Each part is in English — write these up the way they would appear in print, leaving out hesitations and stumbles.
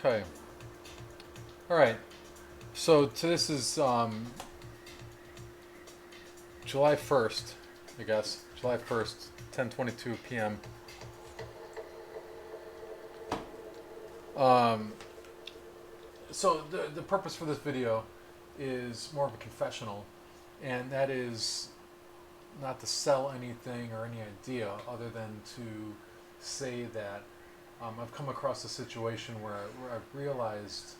Okay. All right. So this is July 1st, I guess. July 1st, 10:22 p.m. Um, so the purpose for this video is more of a confessional, and that is not to sell anything or any idea other than to say that I've come across a situation where I've realized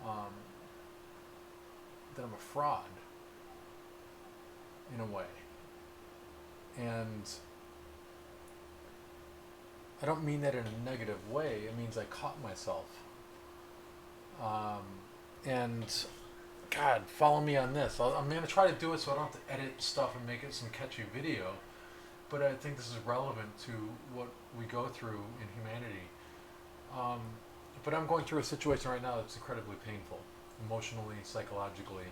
um, that I'm a fraud in a way. And I don't mean that in a negative way. It means I caught myself. Um, and God, follow me on this. I'm going to try to do it so I don't have to edit stuff and make it some catchy video. But I think this is relevant to what we go through in humanity. Um, but I'm going through a situation right now that's incredibly painful, emotionally, psychologically.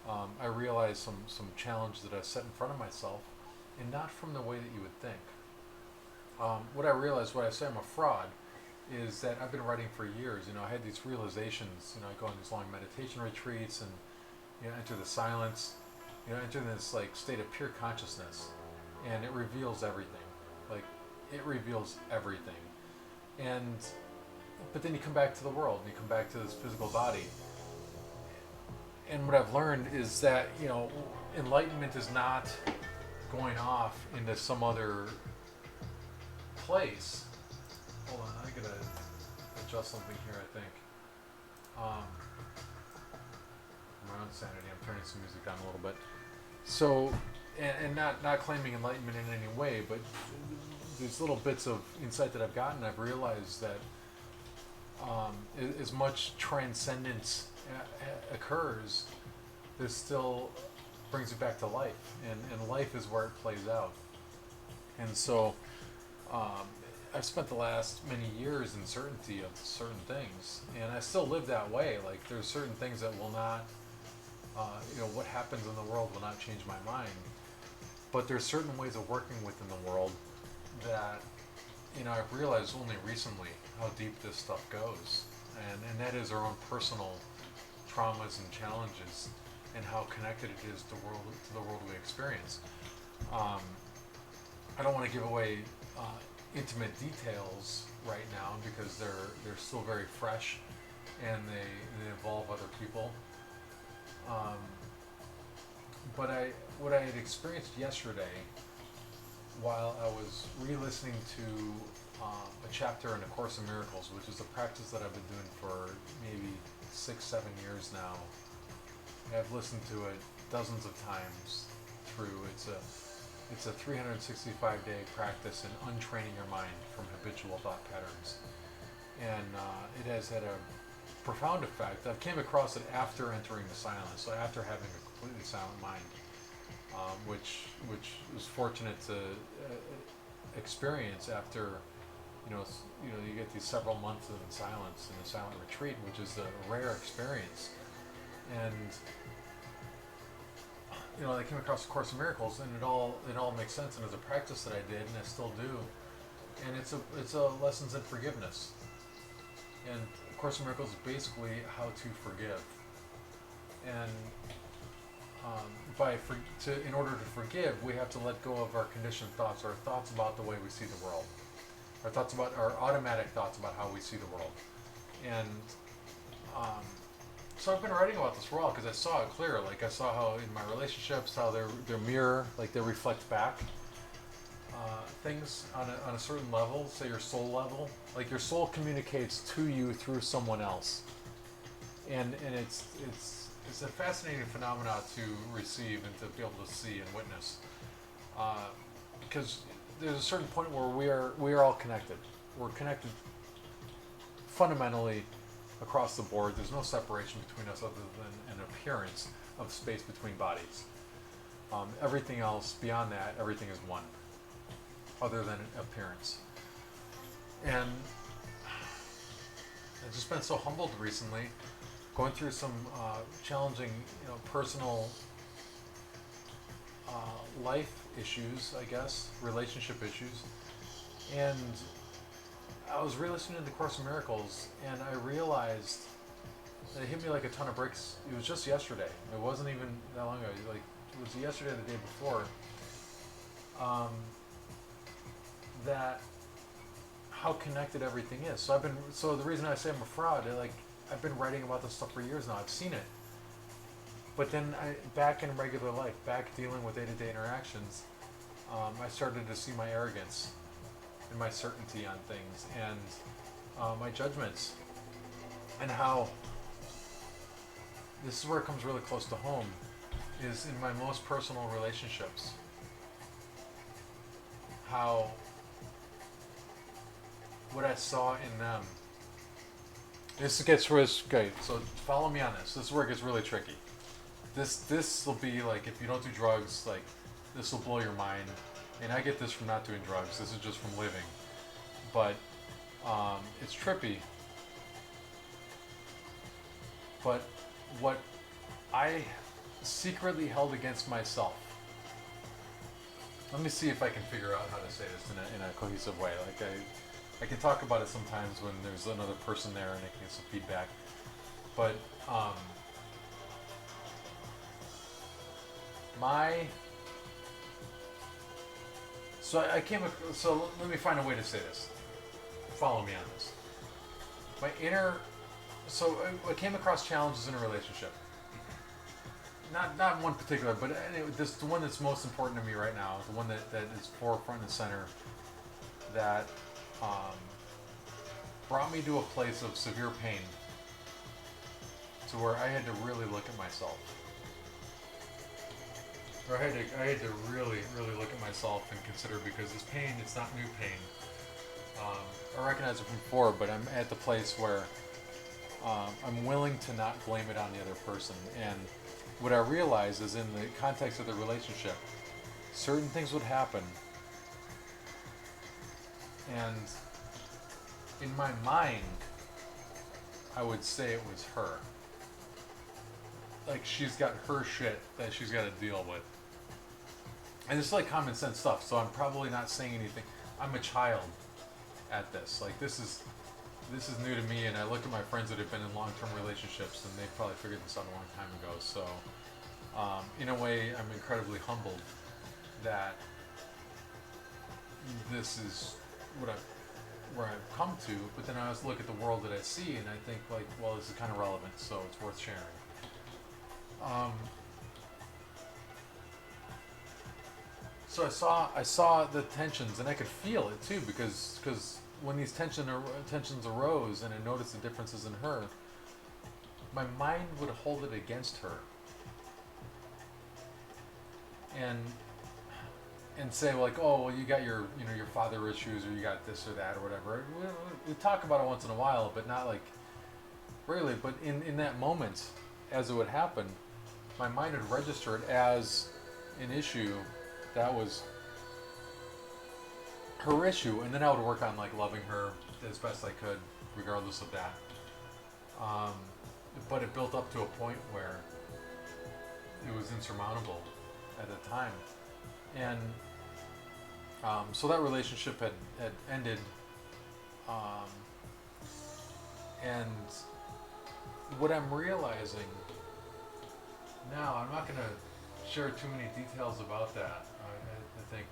I realize some challenge that I set in front of myself, and not from the way that you would think. What I realized, what I say I'm a fraud, is that I've been writing for years. I had these realizations. I go on these long meditation retreats and enter the silence. Enter this like state of pure consciousness, and it reveals everything. Like it reveals everything. And but then you come back to the world, and you come back to this physical body. And what I've learned is that enlightenment is not going off into some other place. Hold on, I gotta adjust something here. I think my own sanity. I'm turning some music down a little bit. So, and not claiming enlightenment in any way, but these little bits of insight that I've gotten, I've realized that as much transcendence occurs, this still brings it back to life, and life is where it plays out. And so, um, I've spent the last many years in certainty of certain things, and I still live that way. Like there's certain things that will not, what happens in the world will not change my mind. But there's certain ways of working within the world that, I've realized only recently how deep this stuff goes, and that is our own personal traumas and challenges, and how connected it is to the world we experience. Um, I don't want to give away intimate details right now because they're still very fresh, and they involve other people. Um, but what I had experienced yesterday while I was re-listening to a chapter in A Course in Miracles, which is a practice that I've been doing for maybe 6-7 years now. I've listened to it dozens of times through. It's a 365-day practice in untraining your mind from habitual thought patterns, and it has had a profound effect. I've came across it after entering the silence, so after having a completely silent mind, which was fortunate to experience after you get these several months in silence in a silent retreat, which is a rare experience. And I came across A Course in Miracles, and it all makes sense. And it's a practice that I did, and I still do. And it's a lessons in forgiveness. And A Course in Miracles is basically how to forgive. And in order to forgive, we have to let go of our conditioned thoughts, our thoughts about the way we see the world, our automatic thoughts about how we see the world. And so I've been writing about this for a while because I saw it clear. Like I saw how in my relationships, how they're mirror, like they reflect back things on a certain level, say your soul level. Like your soul communicates to you through someone else, and it's a fascinating phenomenon to receive and to be able to see and witness, because there's a certain point where we are all connected. We're connected fundamentally across the board. There's no separation between us other than an appearance of space between bodies. Everything else beyond that, everything is one, other than appearance. And I've just been so humbled recently, going through some challenging, personal life issues, I guess, relationship issues, and I was re-listening to the Course in Miracles, and I realized that it hit me like a ton of bricks. It was just yesterday. It wasn't even that long ago. Like it was yesterday, or the day before. Um, that how connected everything is. So the reason I say I'm a fraud, I've been writing about this stuff for years now. I've seen it. But then back in regular life, back dealing with day-to-day interactions, I started to see my arrogance and my certainty on things and my judgments, and how this is where it comes really close to home, is in my most personal relationships. How what I saw in them. This gets really okay. So follow me on this. This is where it gets really tricky. This will be like, if you don't do drugs, like this will blow your mind. And I get this from not doing drugs. This is just from living. But it's trippy. But what I secretly held against myself. Let me see if I can figure out how to say this in a cohesive way. Like I can talk about it sometimes when there's another person there and I can get some feedback. But so let me find a way to say this. Follow me on this. I came across challenges in a relationship. Not one particular, but anyway, the one that's most important to me right now, the one that is forefront and center, that brought me to a place of severe pain, to where I had to really look at myself. Or I had to really, really look at myself and consider, because this pain, it's not new pain. I recognize it from before, but I'm at the place where I'm willing to not blame it on the other person. And what I realize is, in the context of the relationship, certain things would happen, and in my mind, I would say it was her. Like, she's got her shit that she's got to deal with. And it's like common sense stuff, so I'm probably not saying anything. I'm a child at this. Like, this is new to me, and I look at my friends that have been in long-term relationships, and they probably figured this out a long time ago. So, in a way, I'm incredibly humbled that this is where I've come to. But then I also look at the world that I see, and I think, like, well, this is kind of relevant, so it's worth sharing. So I saw the tensions, and I could feel it too, because when these tensions arose, and I noticed the differences in her, my mind would hold it against her, and say, like, oh, well, you got your father issues, or you got this or that or whatever. We talk about it once in a while, but not like regularly. But in that moment, as it would happen, my mind had registered as an issue that was her issue, and then I would work on, like, loving her as best I could, regardless of that. But it built up to a point where it was insurmountable at the time, and so that relationship had ended, and what I'm realizing now, I'm not going to share too many details about that. I think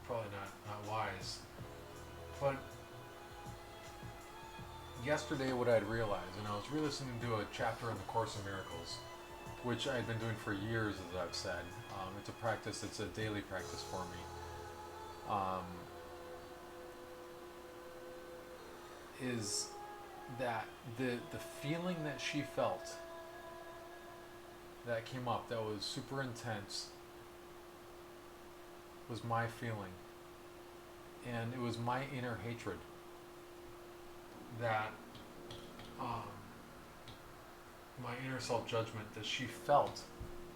probably not wise. But yesterday, what I'd realized, and I was re-listening to a chapter in the Course in Miracles, which I'd been doing for years, as I've said. It's a practice. It's a daily practice for me. Is that the feeling that she felt, that came up, that was super intense, was my feeling. And it was my inner hatred that, my inner self-judgment that she felt.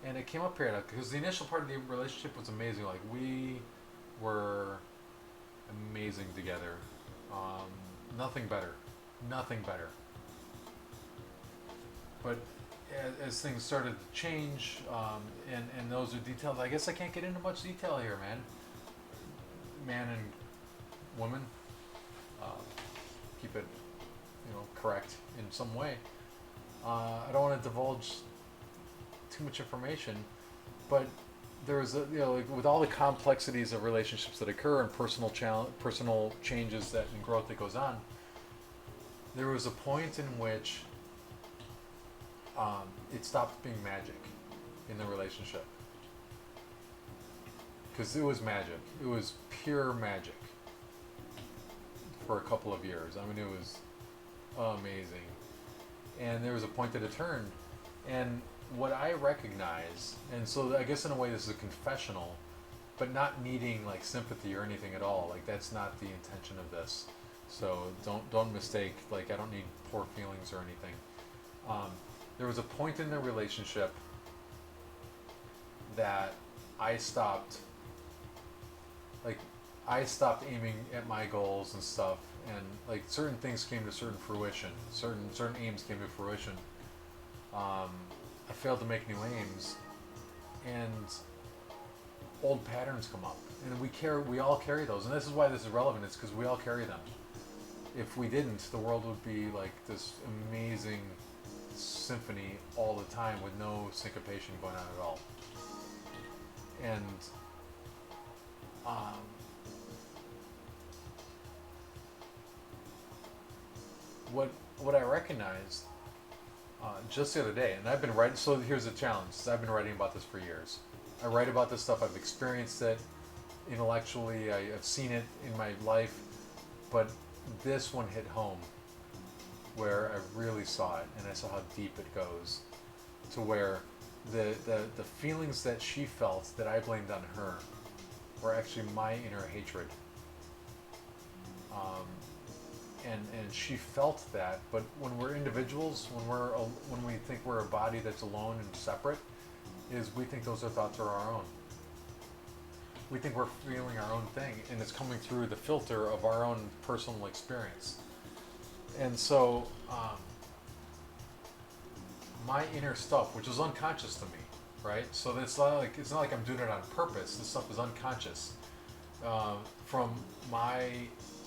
And it came up here, because the initial part of the relationship was amazing. Like, we were amazing together. Nothing better. But as things started to change, and those are details, I guess I can't get into much detail here, man and woman. keep it, correct in some way. I don't want to divulge too much information, but there was like with all the complexities of relationships that occur and personal changes that and growth that goes on. There was a point in which it stopped being magic in the relationship because it was magic. It was pure magic for a couple of years. I mean, it was amazing. And there was a point that it turned. And what I recognize, and so I guess in a way this is a confessional, but not needing like sympathy or anything at all. Like that's not the intention of this. So don't mistake. Like I don't need poor feelings or anything. There was a point in the relationship that I stopped. Like I stopped aiming at my goals and stuff, and like certain things came to certain fruition. Certain aims came to fruition. I failed to make new aims, and old patterns come up, and we all carry those, and this is why this is relevant. It's because we all carry them. If we didn't, the world would be like this amazing symphony all the time with no syncopation going on at all. And what I recognized just the other day, and I've been writing. So here's the challenge: I've been writing about this for years. I write about this stuff. I've experienced it intellectually. I've seen it in my life, but this one hit home, where I really saw it, and I saw how deep it goes, to where the feelings that she felt that I blamed on her were actually my inner hatred. And she felt that, but when we're individuals, when we think we're a body that's alone and separate, is we think those thoughts are our own. We think we're feeling our own thing, and it's coming through the filter of our own personal experience. And so, my inner stuff, which is unconscious to me, right? So it's not like I'm doing it on purpose. This stuff is unconscious from my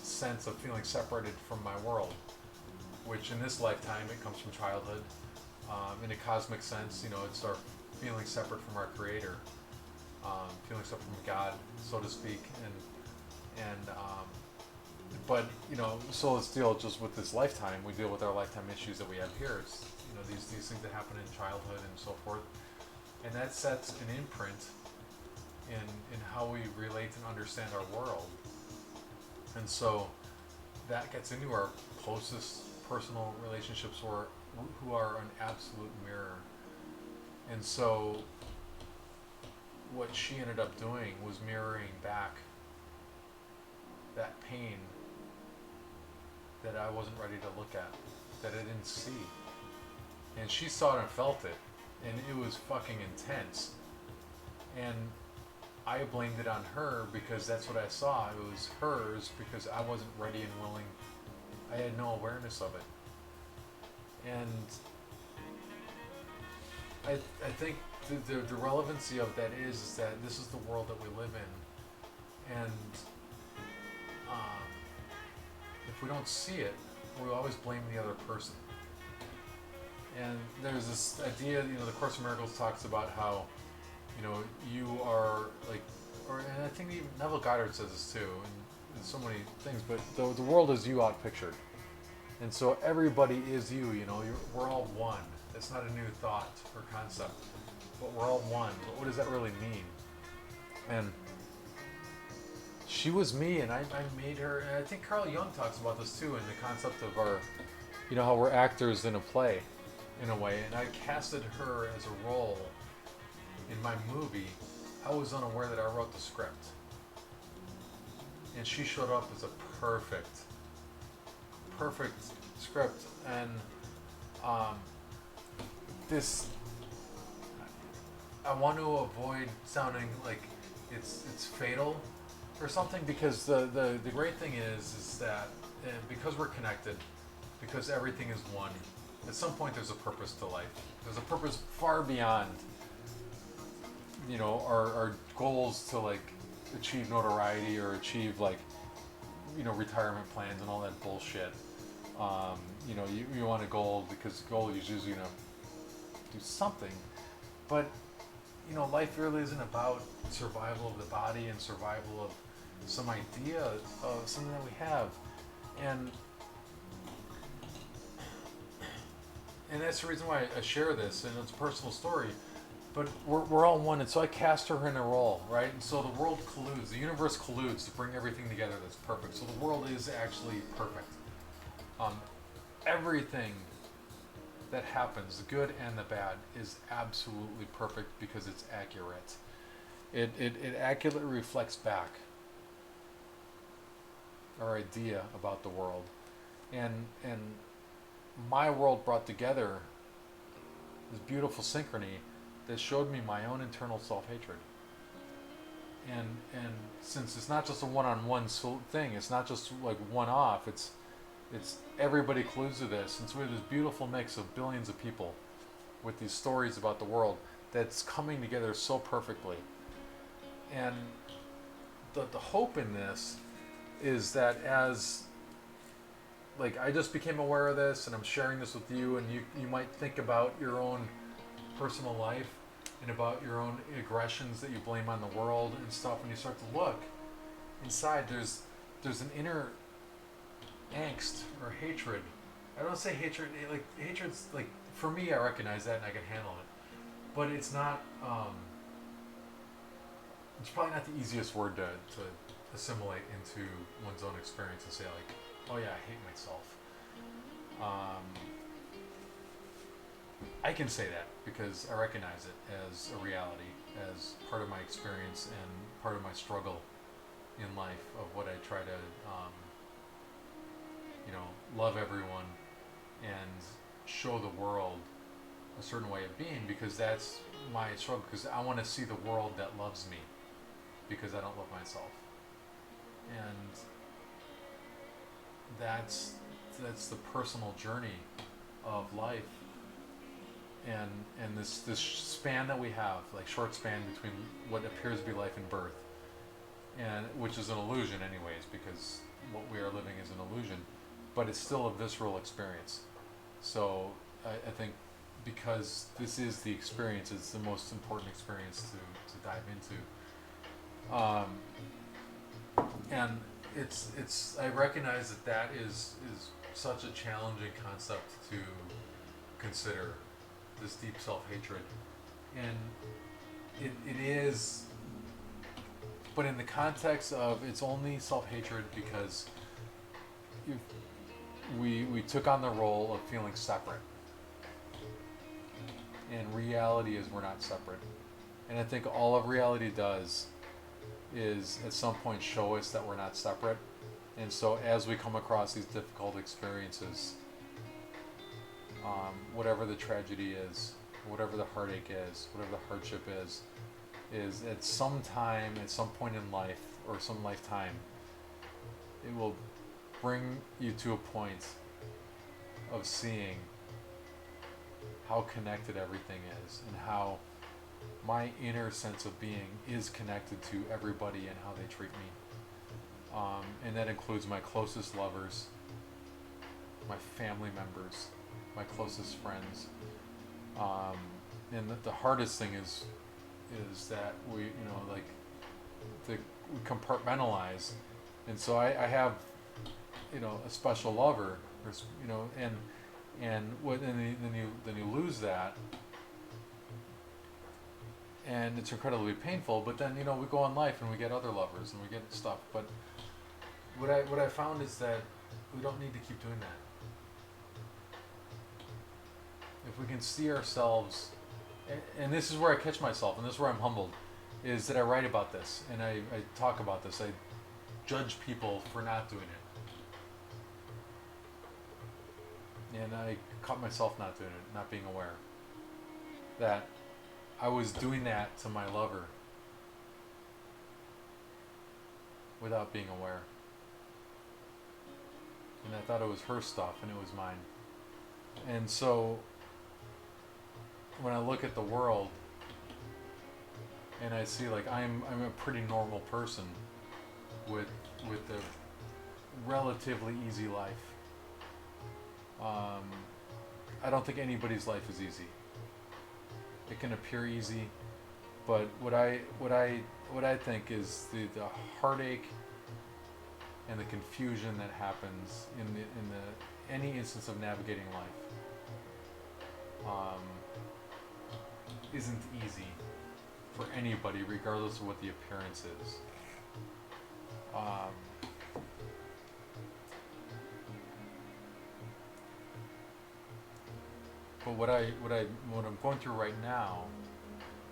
sense of feeling separated from my world, which in this lifetime it comes from childhood. In a cosmic sense, it's our feeling separate from our Creator, feeling separate from God, so to speak, but so let's deal just with this lifetime. We deal with our lifetime issues that we have here. It's, these things that happen in childhood and so forth, and that sets an imprint in how we relate and understand our world. And so that gets into our closest personal relationships who are an absolute mirror. And so what she ended up doing was mirroring back that pain that I wasn't ready to look at, that I didn't see. And she saw it and felt it, and it was fucking intense. And I blamed it on her because that's what I saw. It was hers because I wasn't ready and willing. I had no awareness of it. And I think the relevancy of that is that this is the world that we live in. And if we don't see it, we always blame the other person. And there's this idea, the Course in Miracles talks about how you are like, and I think even Neville Goddard says this too, and so many things, but the world is you outpictured. And so everybody is you, we're all one. It's not a new thought or concept, but we're all one. But what does that really mean? And she was me, and I made her, and I think Carl Jung talks about this too, in the concept of our, how we're actors in a play, in a way, and I casted her as a role in my movie. I was unaware that I wrote the script, and she showed up as a perfect script. And this, I want to avoid sounding like it's fatal or something, because the great thing is that because we're connected, because everything is one, at some point there's a purpose to life. There's a purpose far beyond our goals to like achieve notoriety or achieve like retirement plans and all that bullshit. You know, you want a goal because goal is usually gonna do something, but you know, life really isn't about survival of the body and survival of some idea of something that we have, and that's the reason why I share this, and it's a personal story. But we're all one, and so I cast her in a role, right? And so the world colludes, the universe colludes to bring everything together that's perfect. So the world is actually perfect. Um, Everything that happens, the good and the bad, is absolutely perfect because it's accurate. It accurately reflects back our idea about the world. And my world brought together this beautiful synchrony that showed me my own internal self-hatred. And since it's not just a one-on-one thing, it's not just like one-off, it's everybody colludes to this, and so we have this beautiful mix of billions of people with these stories about the world that's coming together so perfectly. And the hope in this is that as like I just became aware of this and I'm sharing this with you, and you might think about your own personal life and about your own aggressions that you blame on the world and stuff, and you start to look inside, there's an inner angst or hatred. I don't say hatred, like hatred's like, for me, I recognize that and I can handle it, but it's not it's probably not the easiest word to assimilate into one's own experience and say like, oh yeah, I hate myself. I can say that because I recognize it as a reality, as part of my experience and part of my struggle in life of what I try to, you know, love everyone and show the world a certain way of being, because that's my struggle, because I want to see the world that loves me because I don't love myself. And that's the personal journey of life, and this span that we have, like short span between what appears to be life and birth, and which is an illusion anyways, because what we are living is an illusion, but it's still a visceral experience. So I think because this is the experience, it's the most important experience to dive into. And it's I recognize that is such a challenging concept to consider, this deep self-hatred, and it is, but in the context of it's only self-hatred because we took on the role of feeling separate, and reality is we're not separate. And I think all of reality does is at some point show us that we're not separate. And so as we come across these difficult experiences, whatever the tragedy is, whatever the heartache is, whatever the hardship is at some time, at some point in life, or some lifetime, it will bring you to a point of seeing how connected everything is, and how my inner sense of being is connected to everybody and how they treat me. And that includes my closest lovers, my family members, my closest friends. And the hardest thing is that we, you know, like we compartmentalize. And so I have, you know, a special lover, or, you know, and then you lose that, and it's incredibly painful. But then, you know, we go on life and we get other lovers and we get stuff. But what I found is that we don't need to keep doing that. If we can see ourselves, and this is where I catch myself, and this is where I'm humbled, is that I write about this and I talk about this. I judge people for not doing it. And I caught myself not doing it, not being aware that I was doing that to my lover without being aware. And I thought it was her stuff and it was mine. And so when I look at the world and I see like I'm a pretty normal person with a relatively easy life. Um, I don't think anybody's life is easy. It can appear easy, but what I think is the heartache and the confusion that happens in the any instance of navigating life um, isn't easy for anybody, regardless of what the appearance is. Um, but what I'm going through right now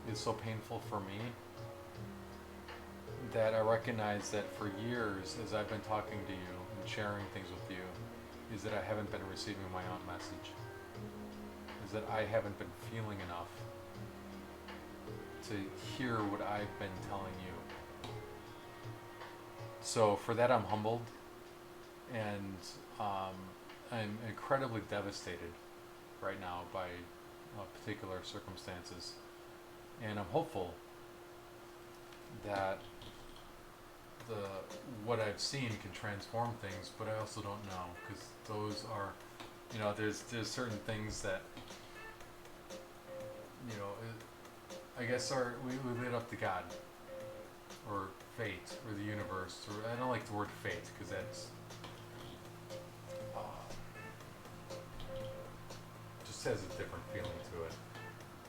is so painful for me that I recognize that for years, as I've been talking to you and sharing things with you, is that I haven't been receiving my own message. Is that I haven't been feeling enough to hear what I've been telling you. So for that, I'm humbled, and I'm incredibly devastated right now by particular circumstances, and I'm hopeful that the what I've seen can transform things, but I also don't know, because those are, there's certain things that, I guess we lead up to God or fate or the universe. Or I don't like the word fate because that's just has a different feeling to it.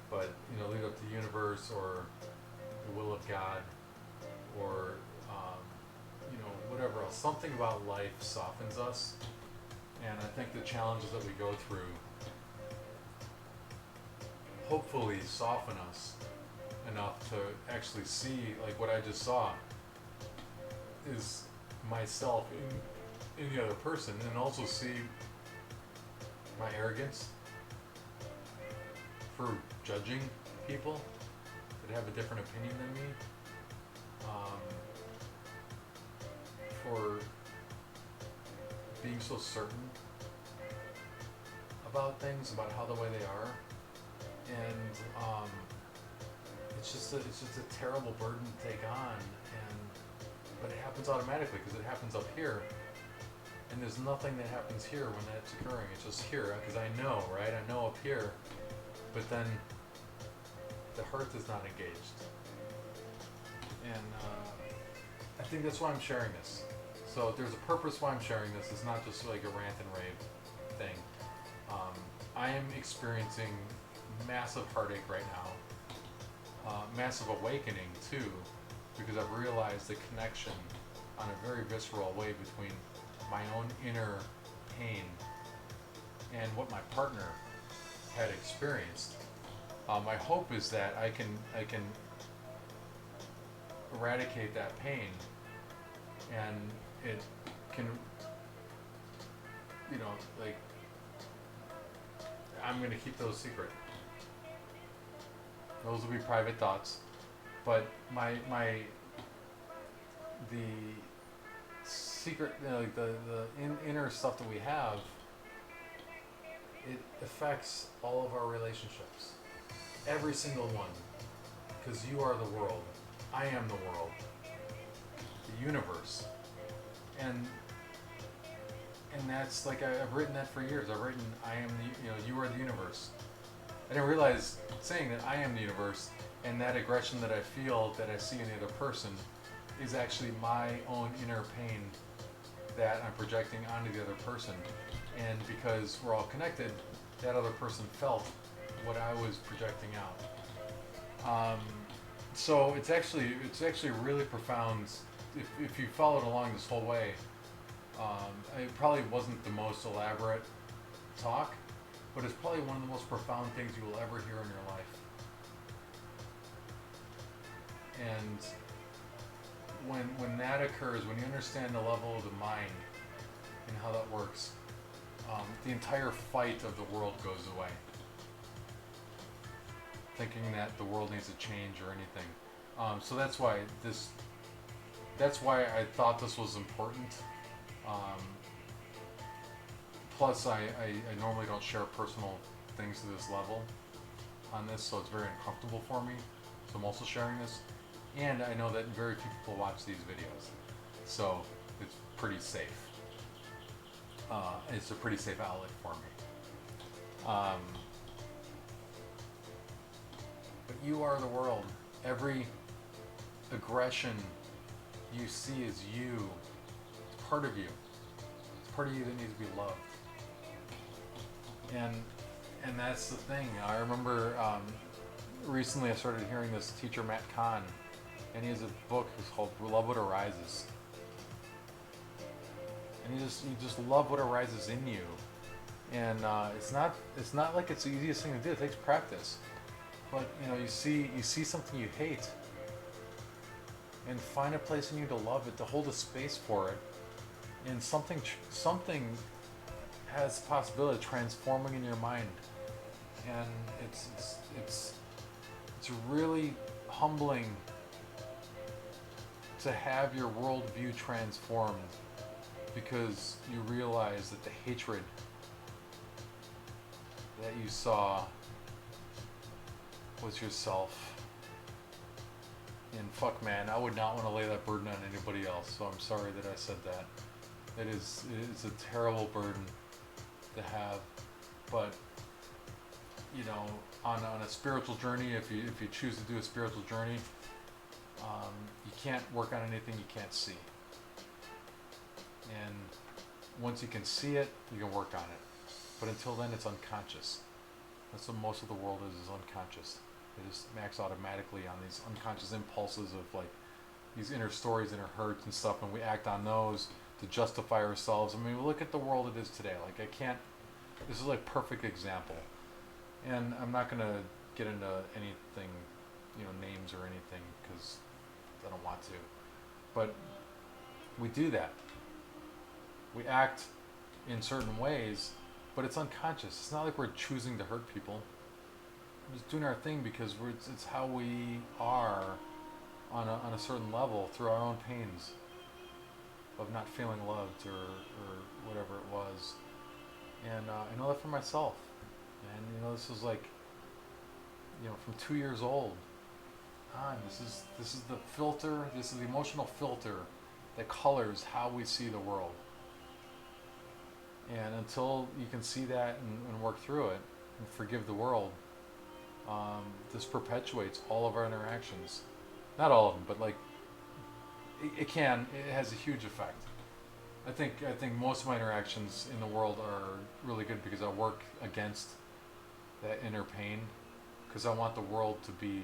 But lead up to the universe or the will of God or whatever else. Something about life softens us, and I think the challenges that we go through hopefully soften us enough to actually see, like what I just saw is myself in the other person, and also see my arrogance for judging people that have a different opinion than me, for being so certain about things, about how the way they are, and it's just a terrible burden to take on, but it happens automatically because it happens up here, and there's nothing that happens here when that's occurring. It's just here because I know, right? I know up here, but then the heart is not engaged, and I think that's why I'm sharing this. So there's a purpose why I'm sharing this. It's not just like a rant and rave thing. I am experiencing massive heartache right now, massive awakening too, because I've realized the connection on a very visceral way between my own inner pain and what my partner had experienced. My hope is that I can eradicate that pain, and it can, like, I'm gonna keep those secret. Those will be private thoughts, but the secret, like the inner stuff that we have, it affects all of our relationships, every single one, because you are the world, I am the world, the universe, and that's like I've written that for years. I've written I am the you are the universe. I didn't realize saying that I am the universe and that aggression that I feel, that I see in the other person, is actually my own inner pain that I'm projecting onto the other person. And because we're all connected, that other person felt what I was projecting out. So it's actually really profound. If you followed along this whole way, it probably wasn't the most elaborate talk, but it's probably one of the most profound things you will ever hear in your life. And when that occurs, when you understand the level of the mind and how that works, the entire fight of the world goes away. Thinking that the world needs to change or anything. So that's why I thought this was important. Plus, I normally don't share personal things to this level on this, so it's very uncomfortable for me. So I'm also sharing this. And I know that very few people watch these videos, so it's pretty safe. It's a pretty safe outlet for me. But you are the world. Every aggression you see is you. It's part of you. It's part of you that needs to be loved. And that's the thing. I remember recently I started hearing this teacher Matt Kahn, and he has a book. It's called Love What Arises. And you just love what arises in you. And it's not like it's the easiest thing to do. It takes practice. But you see something you hate, and find a place in you to love it, to hold a space for it, and something has the possibility of transforming in your mind, and it's really humbling to have your worldview transformed, because you realize that the hatred that you saw was yourself. And fuck, man, I would not want to lay that burden on anybody else, so I'm sorry that I said that. It is a terrible burden to have, but on a spiritual journey, if you choose to do a spiritual journey, you can't work on anything you can't see. And once you can see it, you can work on it. But until then, it's unconscious. That's what most of the world is unconscious. It just acts automatically on these unconscious impulses of like these inner stories, inner hurts and stuff, and we act on those to justify ourselves. I mean, look at the world it is today. Like this is like perfect example. And I'm not gonna get into anything, names or anything, because I don't want to. But we do that. We act in certain ways, but it's unconscious. It's not like we're choosing to hurt people. We're just doing our thing because it's how we are on a certain level through our own pains of not feeling loved or whatever it was. And I know that for myself. And this is like, from 2 years old on. This is the filter. This is the emotional filter that colors how we see the world. And until you can see that and work through it and forgive the world, this perpetuates all of our interactions. Not all of them, but like it has a huge effect. I think most of my interactions in the world are really good because I work against that inner pain, because I want the world to be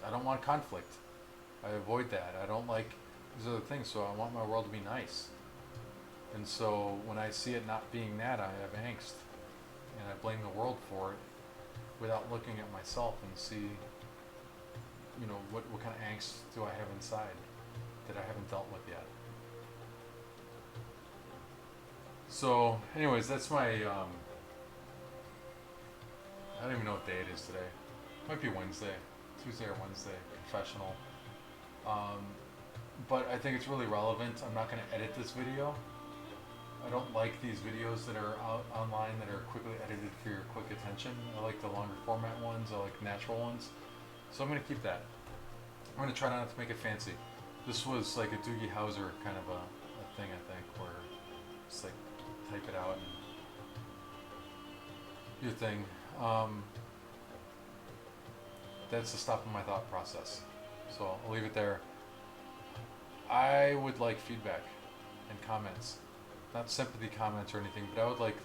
I don't want conflict. I avoid that. I don't like these other things, so I want my world to be nice. And so when I see it not being that, I have angst, and I blame the world for it without looking at myself and see, what kind of angst do I have inside that I haven't dealt with yet. So anyways, that's my, I don't even know what day it is today. Might be Wednesday, Tuesday or Wednesday, confessional. But I think it's really relevant. I'm not going to edit this video. I don't like these videos that are out online that are quickly edited for your quick attention. I like the longer format ones. I like natural ones. So I'm going to keep that. I'm going to try not to make it fancy. This was like a Doogie Howser kind of a thing, I think, where just like type it out and your thing. That's the stop of my thought process. So I'll leave it there. I would like feedback and comments. Not sympathy comments or anything, but I would like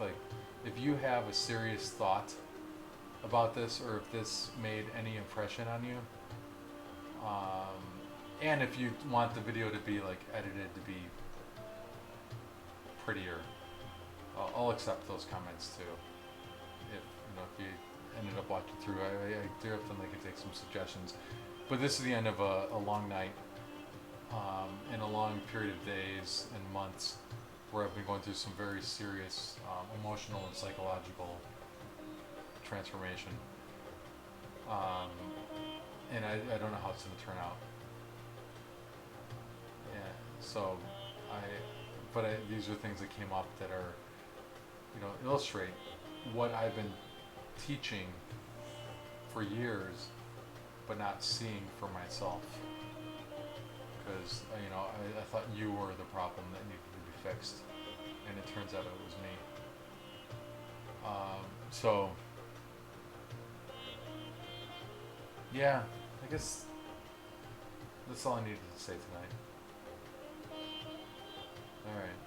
if you have a serious thought about this, or if this made any impression on you, and if you want the video to be like edited to be prettier, I'll accept those comments too. If you ended up watching through, I definitely could take some suggestions. But this is the end of a long night, and a long period of days and months where I've been going through some very serious emotional and psychological transformation. And I don't know how it's going to turn out. Yeah, so these are things that came up that are, illustrate what I've been teaching for years but not seeing for myself. Because I thought you were the problem that needed to be fixed, and it turns out it was me. So yeah, I guess that's all I needed to say tonight. All right.